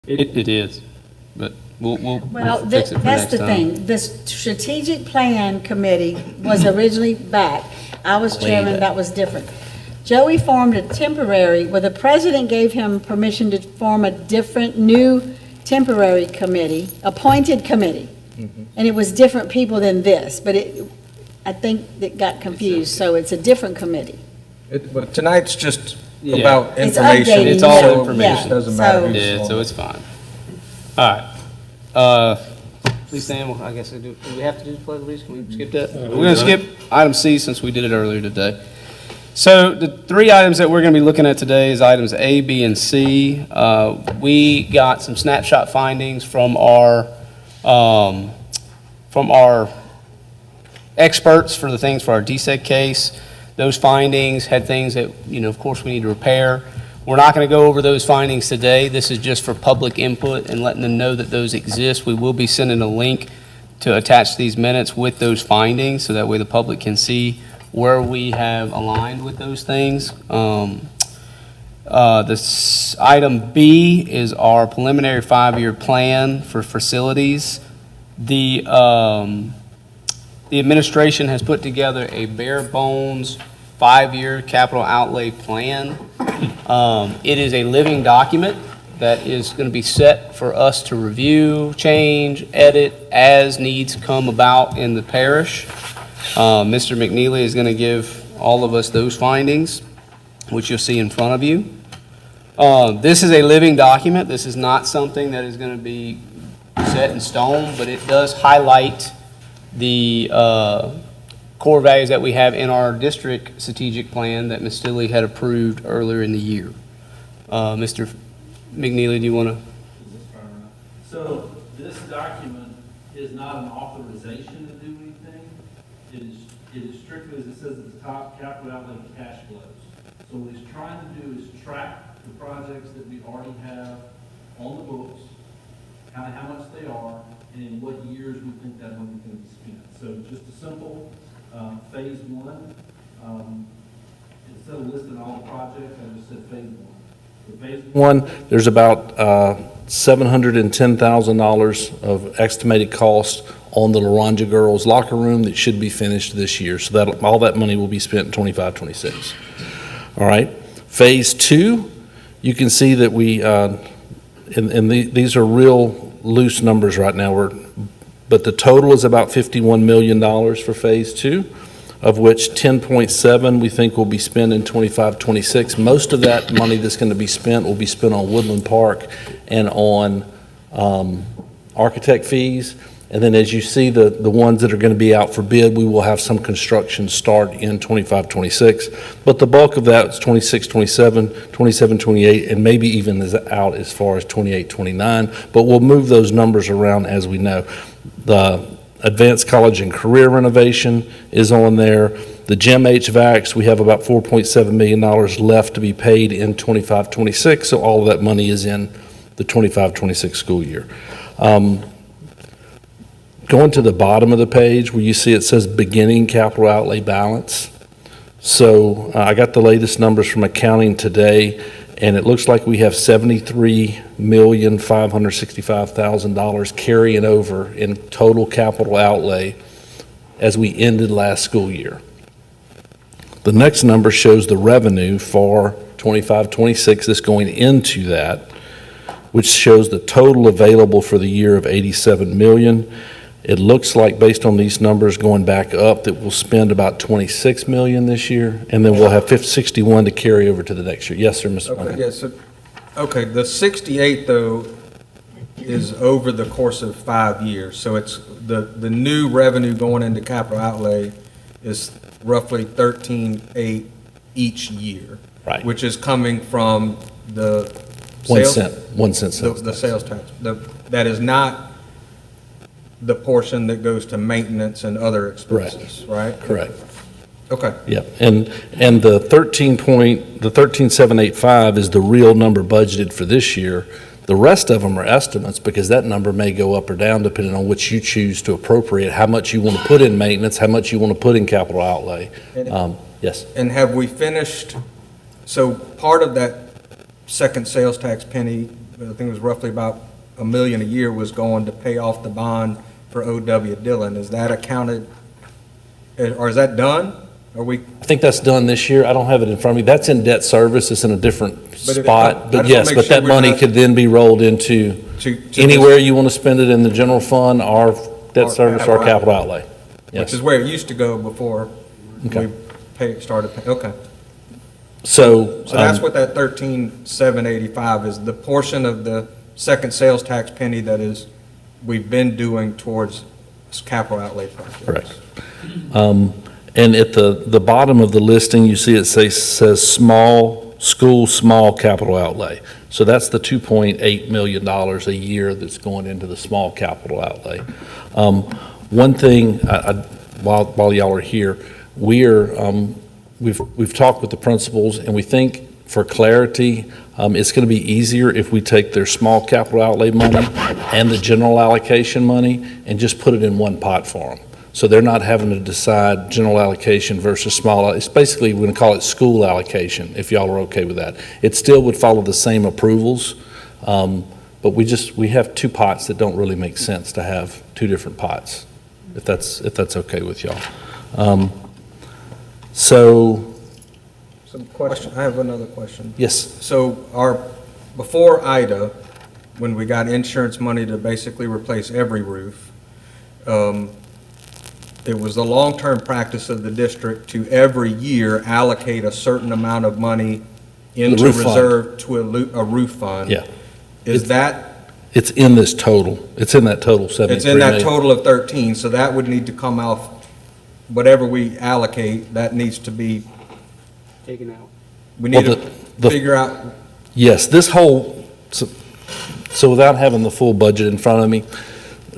It is, but we'll Well, fix it for that's next the time. thing. The strategic plan committee was originally back. I was chairman, that was different. Joey formed a temporary, well, the president gave him permission to form a different, new temporary committee, appointed committee. And it was different people than this, but I think it got confused, so it's a different committee. But tonight's just Yeah. about It's information. updating, It's all yeah, information. It doesn't matter So- who's Yeah, on so it. it's fine. All right. Please stand. Well, I guess do we have to do the pledge of allegiance? Can we skip that? We're going to skip item C since we did it earlier today. So the three items that we're going to be looking at today is items A, B, and C. We got some snapshot findings from our experts for the things for our DSEG case. Those findings had things that, of course, we need to repair. We're not going to go over those findings today. This is just for public input and letting them know that those exist. We will be sending a link to attach these minutes with those findings, so that way the public can see where we have aligned with those things. This item B is our preliminary 5-year plan for facilities. The administration has put together a bare bones 5-year capital outlay plan. It is a living document that is going to be set for us to review, change, edit as needs come about in the parish. Mr. McNeely is going to give all of us those findings, which you'll see in front of you. This is a living document. This is not something that is going to be set in stone, but it does highlight the core values that we have in our district strategic plan that Ms. Stilley had approved earlier in the year. Mr. McNeely, do you want to? So this document is not an authorization to do anything. It is strictly, as it says at the top, capital outlay cash flows. So what it's trying to do is track the projects that we already have on the books, kind of how much they are, and in what years we think that money is going to be spent. So just a simple phase one. Instead of listing all the projects, I just said phase one. So phase one, there's about $710,000 of estimated cost on the LaRonja girls locker room that should be finished this year. So that all that money will be spent in 25-26. All right. Phase two, you can see that we, these are real loose numbers right now. But the total is about $51 million for phase two, of which 10.7 we think will be spent in 25-26. Most of that money that's going to be spent will be spent on Woodland Park and on architect fees. And then as you see, the ones that are going to be out for bid, we will have some construction start in 25-26. But the bulk of that is 26-27, 27-28, and maybe even is out as far as 28-29. But we'll move those numbers around as we know. The advanced college and career renovation is on there. The gym HVACs, we have about $4.7 million left to be paid in 25-26. So all of that money is in the 25-26 school year. Going to the bottom of the page where you see it says beginning capital outlay balance. So I got the latest numbers from accounting today, and it looks like we have $73,565,000 carrying over in total capital outlay as we ended last school year. The next number shows the revenue for 25-26 that's going into that, which shows the total available for the year of $87 million. It looks like, based on these numbers going back up, that we'll spend about $26 million this year, and then we'll have 61 to carry over to the next year. Yes, sir, Mr. Okay, yes, okay, the 68, though, is over the course of 5 years. So it's the new revenue going into capital outlay is roughly 13.8 each year. Right. Which is coming from the 1 sales. cent, 1 cent sales The tax. sales tax. That is not the portion that goes to maintenance and other expenses, right? Correct. Okay. Yep, and the 13.785 is the real number budgeted for this year. The rest of them are estimates, because that number may go up or down depending on what you choose to appropriate, how much you want to put in maintenance, how much you want to put in capital outlay. Yes. And have we finished, so part of that second sales tax penny I think it was roughly about $1 million a year was going to pay off the bond for O.W. Dillon. Is that accounted, or is that done? Are we? I think that's done this year. I don't have it in front of me. That's in debt service. It's in a different But it- I spot. just But wanna yes, make but sure that we're money not- could then be rolled into to anywhere you want to spend it in the general fund or debt Or service or capital capital outlay. Which Yes. is where it used to go before Okay. we started paying, okay. So, So that's what that 13,785 is, the portion of the second sales tax penny that is, we've been doing towards capital outlay projects. correct. And at the bottom of the listing, you see it says small, school, small capital outlay. So that's the $2.8 million a year that's going into the small capital outlay. One thing, while y'all are here, we've talked with the principals, and we think for clarity, it's going to be easier if we take their small capital outlay money and the general allocation money and just put it in one pot for them. So they're not having to decide general allocation versus small. It's basically, we're going to call it school allocation, if y'all are okay with that. It still would follow the same approvals, but we have two pots that don't really make sense to have two different pots, if that's okay with y'all. So, Some question, I have another question. yes, So before Ida, when we got insurance money to basically replace every roof, it was the long-term practice of the district to every year allocate a certain amount of money into roof fund. reserve to a roof fund. yeah. Is that, It's in this total. It's in that total 73 it's in that million. total of 13, so that would need to come off, whatever we allocate, that needs to be, Taken out. we need Well, to figure out, Yes, this whole, so without having the full budget in front of me,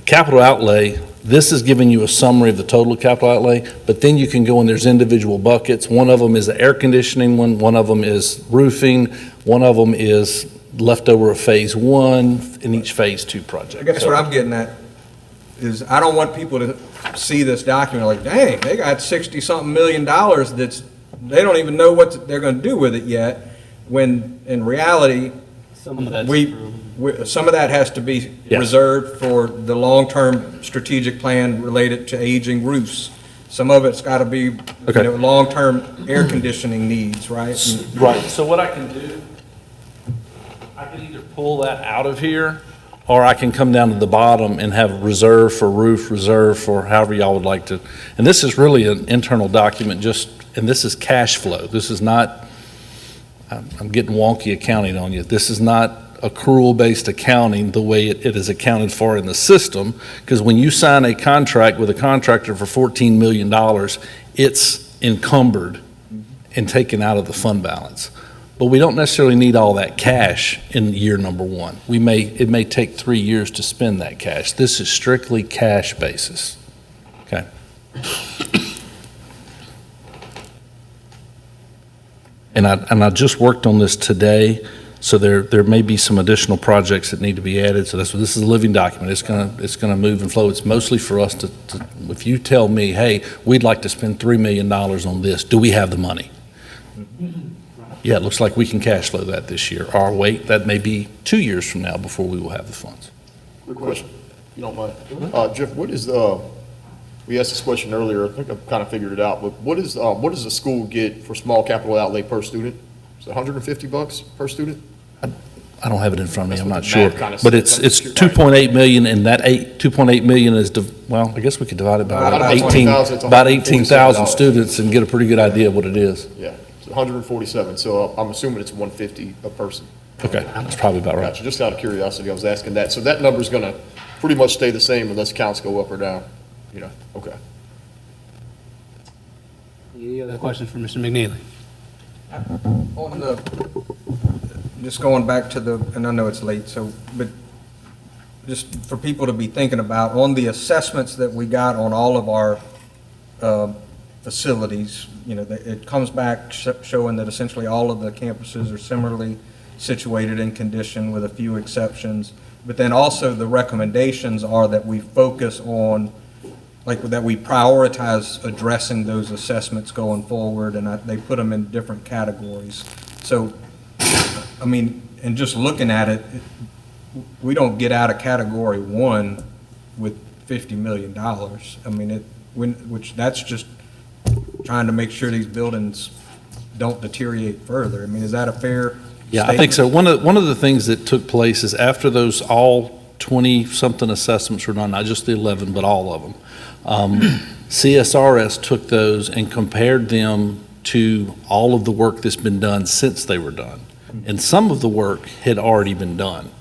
capital outlay, this is giving you a summary of the total capital outlay, but then you can go and there's individual buckets. One of them is the air conditioning one of them is roofing, one of them is leftover of phase one in each phase two project. I guess what I'm getting at is I don't want people to see this document like, dang, they got 60-something million dollars that's, they don't even know what they're going to do with it yet, when in reality, Some of that's we, some of that has to be Yes. reserved for the long-term strategic plan related to aging roofs. Some of it's got to be, you Okay. know, long-term air conditioning needs, right? And- Right, so what I can do, I can either pull that out of here, or I can come down to the bottom and have reserve for roof, reserve for however y'all would like to. And this is really an internal document, and this is cash flow. This is not, I'm getting wonky accounting on you. This is not accrual-based accounting the way it is accounted for in the system, because when you sign a contract with a contractor for $14 million, it's encumbered and taken out of the fund balance. But we don't necessarily need all that cash in year number one. It may take 3 years to spend that cash. This is strictly cash basis. Okay. And I just worked on this today, so there may be some additional projects that need to be added. So this is a living document. It's gonna move and flow. It's mostly for us to, if you tell me, hey, we'd like to spend $3 million on this, do we have the money? Yeah, it looks like we can cash flow that this year. Or wait, that may be 2 years from now before we will have the funds. Quick question, if you don't mind. Jeff, what is, we asked this question earlier, I think I've kind of figured it out, but what does the school get for small capital outlay per student? Is it $150 per student? I don't have it in front of me, That's I'm what not the sure. math kinda But says. it's I'm just curious. 2.8 million, and that 2.8 million is, well, I guess we could divide it by About 18, 20,000, it's about 18,000 $147. students and get a pretty good idea of what it is. Yeah, it's 147, so I'm assuming it's 150 a person. Okay, that's probably about right. Gotcha, just out of curiosity, I was asking that. So that number's gonna pretty much stay the same unless counts go up or down, you know, okay. Any other questions for Mr. McNeely? On the, just going back to the, and I know it's late, so, but just for people to be thinking about, on the assessments that we got on all of our facilities, you know, it comes back showing that essentially all of the campuses are similarly situated in condition with a few exceptions. But then also the recommendations are that we focus on, like, that we prioritize addressing those assessments going forward, and they put them in different categories. So, I mean, and just looking at it, we don't get out of category one with $50 million. I mean, which that's just trying to make sure these buildings don't deteriorate further. I mean, is that a fair Yeah, I think so. statement? One of the things that took place is after those all 20-something assessments were done, not just the 11, but all of them, CSRS took those and compared them to all of the work that's been done since they were done. And some of the work had already been done.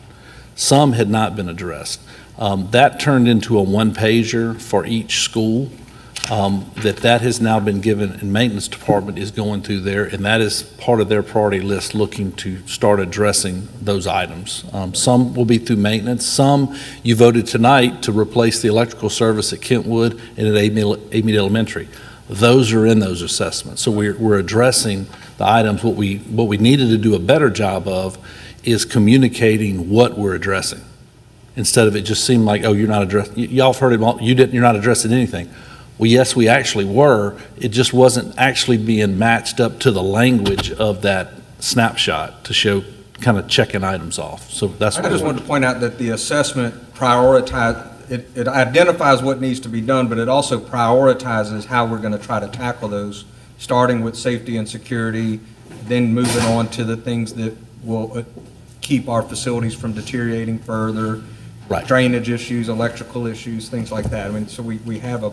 Some had not been addressed. That turned into a one-pager for each school. That has now been given, and maintenance department is going through there, and that is part of their priority list, looking to start addressing those items. Some will be through maintenance. Some you voted tonight to replace the electrical service at Kentwood and at Amy Elementary. Those are in those assessments. So we're addressing the items. What we needed to do a better job of is communicating what we're addressing, instead of it just seemed like, oh, you're not addressing. Y'all have heard it all. You're not addressing anything. Well, yes, we actually were. It just wasn't actually being matched up to the language of that snapshot to show, kind of checking items off. So that's I what just wanted to point out that the assessment it identifies what needs to be done, but it also prioritizes how we're going to try to tackle those, starting with safety and security, then moving on to the things that will keep our facilities from deteriorating further, Right. drainage issues, electrical issues, things like that. I mean, so we have a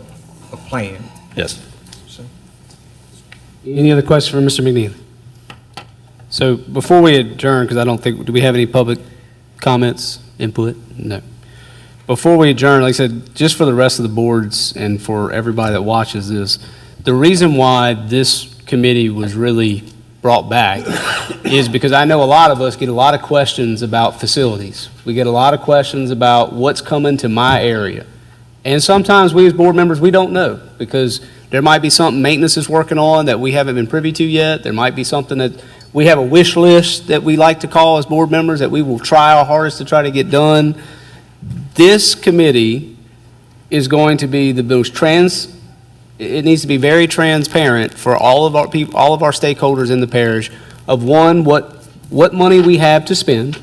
plan. Yes. So. Any other questions for Mr. McNeely? So before we adjourn, because I don't think, do we have any public comments, input? No. Before we adjourn, like I said, just for the rest of the boards and for everybody that watches this, the reason why this committee was really brought back is because I know a lot of us get a lot of questions about facilities. We get a lot of questions about what's coming to my area. And sometimes we as board members, we don't know, because there might be something maintenance is working on that we haven't been privy to yet. There might be something that we have a wish list that we like to call as board members that we will try our hardest to try to get done. This committee is going to be the most it needs to be very transparent for all of our people, all of our stakeholders in the parish, of one, what money we have to spend,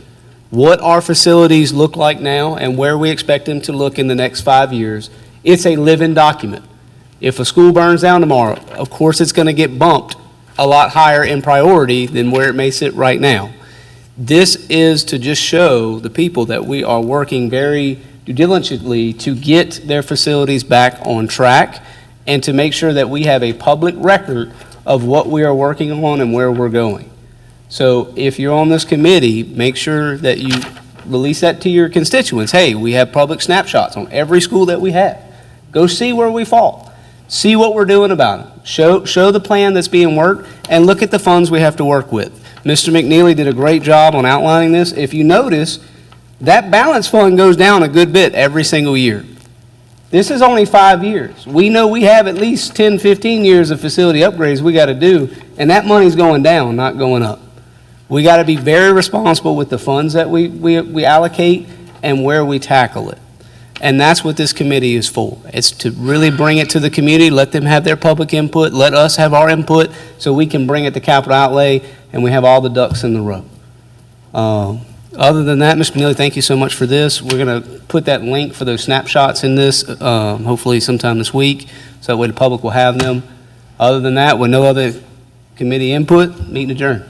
what our facilities look like now, and where we expect them to look in the next 5 years. It's a living document. If a school burns down tomorrow, of course it's going to get bumped a lot higher in priority than where it may sit right now. This is to just show the people that we are working very diligently to get their facilities back on track, and to make sure that we have a public record of what we are working on and where we're going. So if you're on this committee, make sure that you release that to your constituents. Hey, we have public snapshots on every school that we have. Go see where we fall. See what we're doing about it. Show the plan that's being worked, and look at the funds we have to work with. Mr. McNeely did a great job on outlining this. If you notice, that balance fund goes down a good bit every single year. This is only 5 years. We know we have at least 10, 15 years of facility upgrades we got to do, and that money's going down, not going up. We got to be very responsible with the funds that we allocate and where we tackle it. And that's what this committee is for. It's to really bring it to the community, let them have their public input, let us have our input, so we can bring it to capital outlay, and we have all the ducks in the row. Other than that, Mr. McNeely, thank you so much for this. We're going to put that link for those snapshots in this, hopefully sometime this week, so that way the public will have them. Other than that, with no other committee input, meeting adjourned.